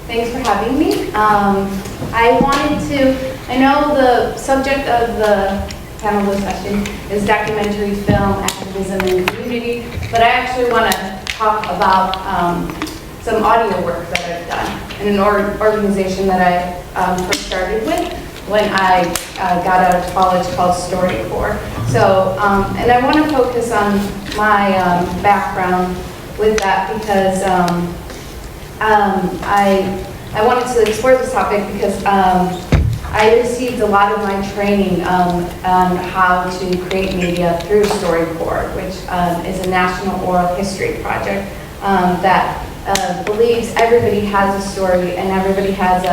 Thanks for having me. I know the subject of the panel discussion is documentary film, activism, and community, but I actually want to talk about some audio work that I've done in an organization that I first started with when I got out of college called StoryCorps. So, and I want to focus on my background with that because I wanted to explore this topic because I received a lot of my training on how to create media through StoryCorps, which is a national oral history project that believes everybody has a story and everybody has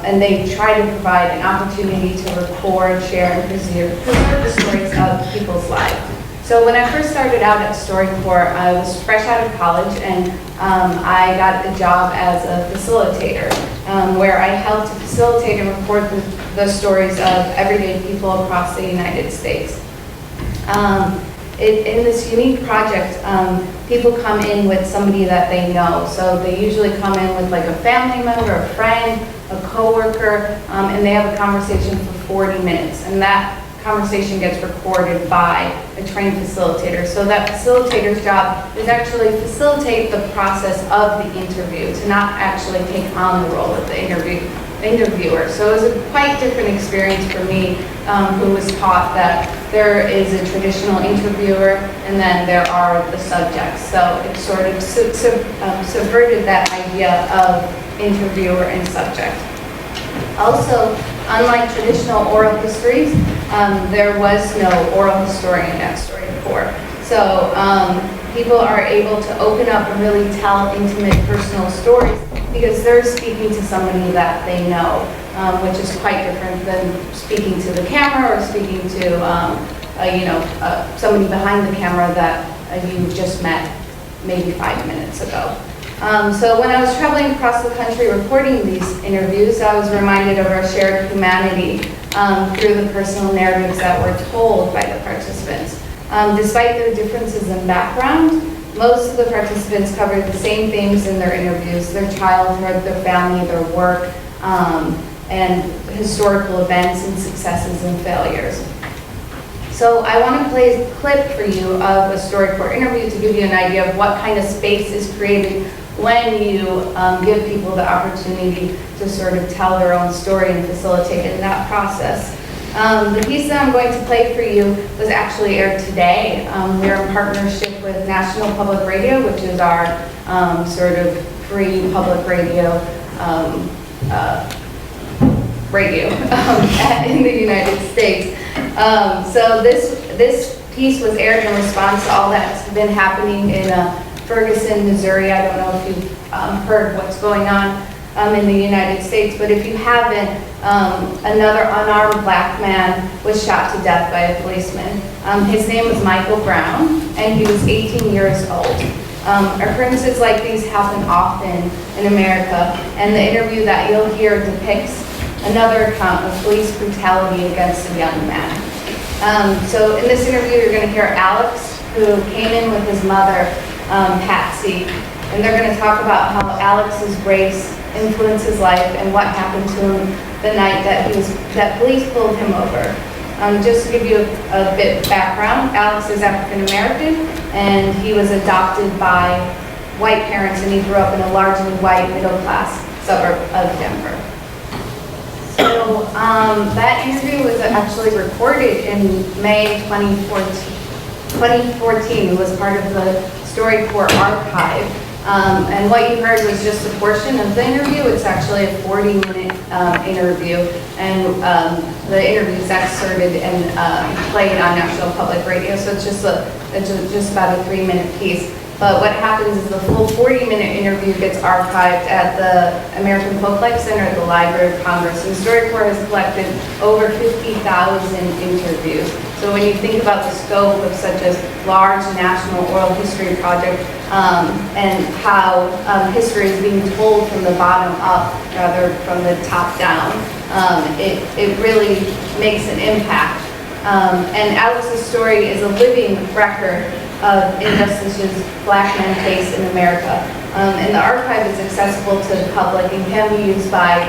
and they try to provide an opportunity to record, share, and preserve the stories of people's lives. So when I first started out at StoryCorps, I was fresh out of college and I got the job as a facilitator where I helped to facilitate and record the stories of everyday people across the United States. In this unique project, people come in with somebody that they know. So they usually come in with like a family member, a friend, a coworker, and they have a conversation for 40 minutes. And that conversation gets recorded by a trained facilitator. So that facilitator's job is actually facilitate the process of the interview, to not actually take on the role of the interviewer. So it was a quite different experience for me, who was taught that there is a traditional interviewer and then there are the subjects. So it sort of subverted that idea of interviewer and subject. Also, unlike traditional oral histories, there was no oral historian at StoryCorps. So people are able to open up and really tell intimate personal stories because they're speaking to somebody that they know, which is quite different than speaking to the camera or speaking to somebody behind the camera that you just met maybe 5 minutes ago. So when I was traveling across the country recording these interviews, I was reminded of our shared humanity through the personal narratives that were told by the participants. Despite their differences in background, most of the participants covered the same themes in their interviews: their childhood, their family, their work, and historical events and successes and failures. So I want to play a clip for you of a StoryCorps interview to give you an idea of what kind of space is created when you give people the opportunity to sort of tell their own story and facilitate in that process. The piece that I'm going to play for you was actually aired today. We're in partnership with National Public Radio, which is our sort of free public radio in the United States. So this piece was aired in response to all that's been happening in Ferguson, Missouri. I don't know if you've heard what's going on in the United States, but if you haven't, another unarmed black man was shot to death by a policeman. His name was Michael Brown, and he was 18 years old. Occurrences like these happen often in America, and the interview that you'll hear depicts another account of police brutality against a young man. So in this interview, you're going to hear Alex, who came in with his mother, Patsy, and they're going to talk about how Alex's race influenced his life and what happened to him the night that police pulled him over. Just to give you a bit of background, Alex is African American, and he was adopted by white parents, and he grew up in a largely white middle-class suburb of Denver. So that interview was actually recorded in May 2014. It was part of the StoryCorps archive. And what you heard was just a portion of the interview. It's actually a 40-minute interview, and the interview is excerpted and played on National Public Radio. So it's just about a 3-minute piece. But what happens is the full 40-minute interview gets archived at the American Folklife Center at the Library of Congress. And StoryCorps has collected over 50,000 interviews. So when you think about the scope of such a large national oral history project and how history is being told from the bottom up rather from the top down, it really makes an impact. And Alex's story is a living record of injustices black men face in America. And the archive is accessible to the public and can be used by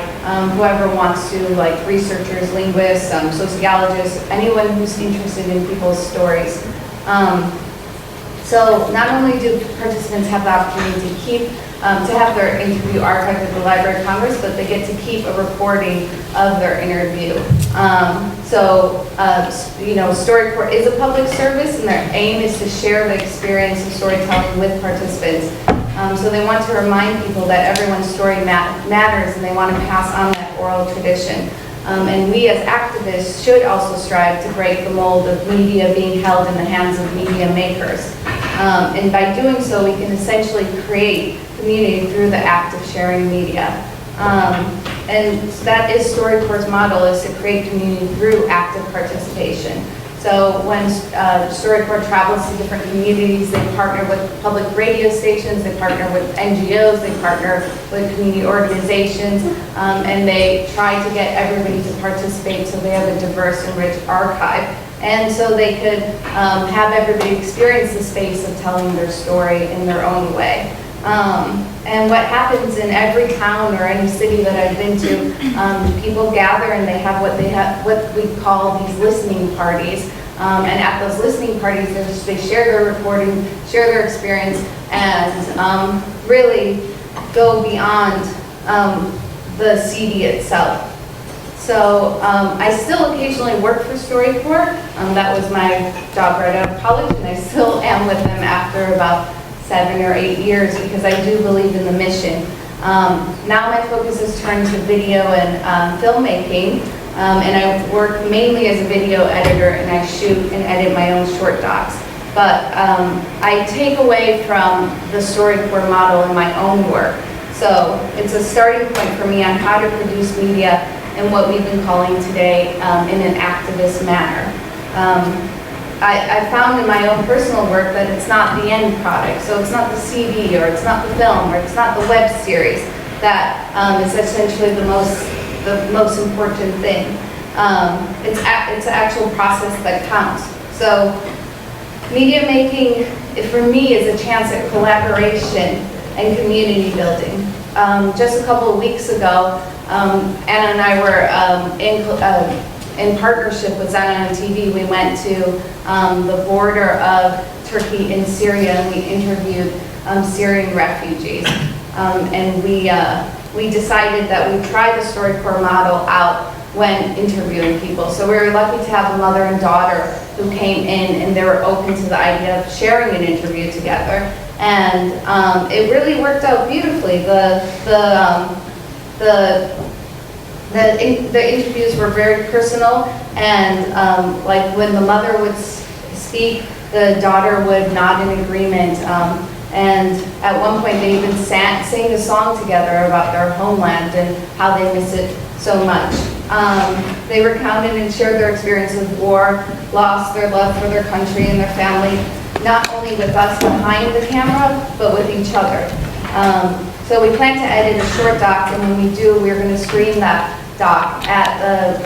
whoever wants to, like researchers, linguists, sociologists, anyone who's interested in people's stories. So not only do participants have the opportunity to keep, to have their interview archived at the Library of Congress, but they get to keep a recording of their interview. You know, StoryCorps is a public service, and their aim is to share the experience of storytelling with participants. So they want to remind people that everyone's story matters, and they want to pass on that oral tradition. And we as activists should also strive to break the mold of media being held in the hands of media makers. And by doing so, we can essentially create community through the act of sharing media. And that is StoryCorps' model, is to create community through active participation. So when StoryCorps travels to different communities, they partner with public radio stations, they partner with NGOs, they partner with community organizations, and they try to get everybody to participate so they have a diverse and rich archive. And so they could have everybody experience the space of telling their story in their own way. And what happens in every town or any city that I've been to, people gather and they have what we call these listening parties. And at those listening parties, they share their recording, share their experience, and really go beyond the CD itself. So I still occasionally work for StoryCorps. That was my job right out of college, and I still am with them after about 7 or 8 years, because I do believe in the mission. Now my focus has turned to video and filmmaking, and I work mainly as a video editor, and I shoot and edit my own short docs. But I take away from the StoryCorps model in my own work. So it's a starting point for me on how to produce media in what we've been calling today in an activist manner. I found in my own personal work that it's not the end product. So it's not the CD, or it's not the film, or it's not the web series that is essentially the most important thing. It's the actual process that counts. So media making, for me, is a chance at collaboration and community building. Just a couple of weeks ago, Anna and I were in partnership with Zion TV. We went to the border of Turkey and Syria, and we interviewed Syrian refugees. And we decided that we'd try the StoryCorps model out when interviewing people. So we were lucky to have a mother and daughter who came in, and they were open to the idea of sharing an interview together. And it really worked out beautifully. The interviews were very personal, and like when the mother would speak, the daughter would nod in agreement. And at one point they even sang a song together about their homeland and how they miss it so much. They recounted and shared their experience of war, lost their love for their country and their family, not only with us behind the camera, but with each other. So we plan to edit a short doc, and when we do, we're going to screen that doc at the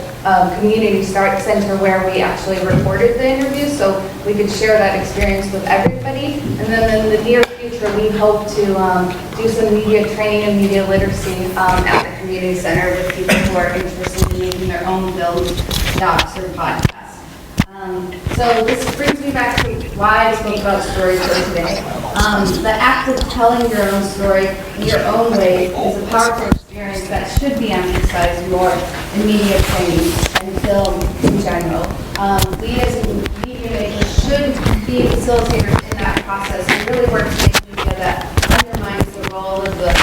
community center where we actually recorded the interview, so we could share that experience with everybody. And then in the near future, we hope to do some media training and media literacy at the community center with people who are interested in making their own films, docs, or podcasts. So this brings me back to why I spoke about StoryCorps today. The act of telling your own story in your own way is a powerful experience that should be emphasized more in media training and film in general. We as media makers should be facilitators in that process and really work to make media that undermines the role of the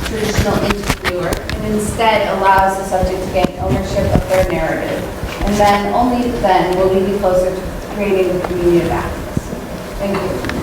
traditional interviewer and instead allows the subject to gain ownership of their narrative. And then, only then, will we be closer to creating a community of activists. Thank you.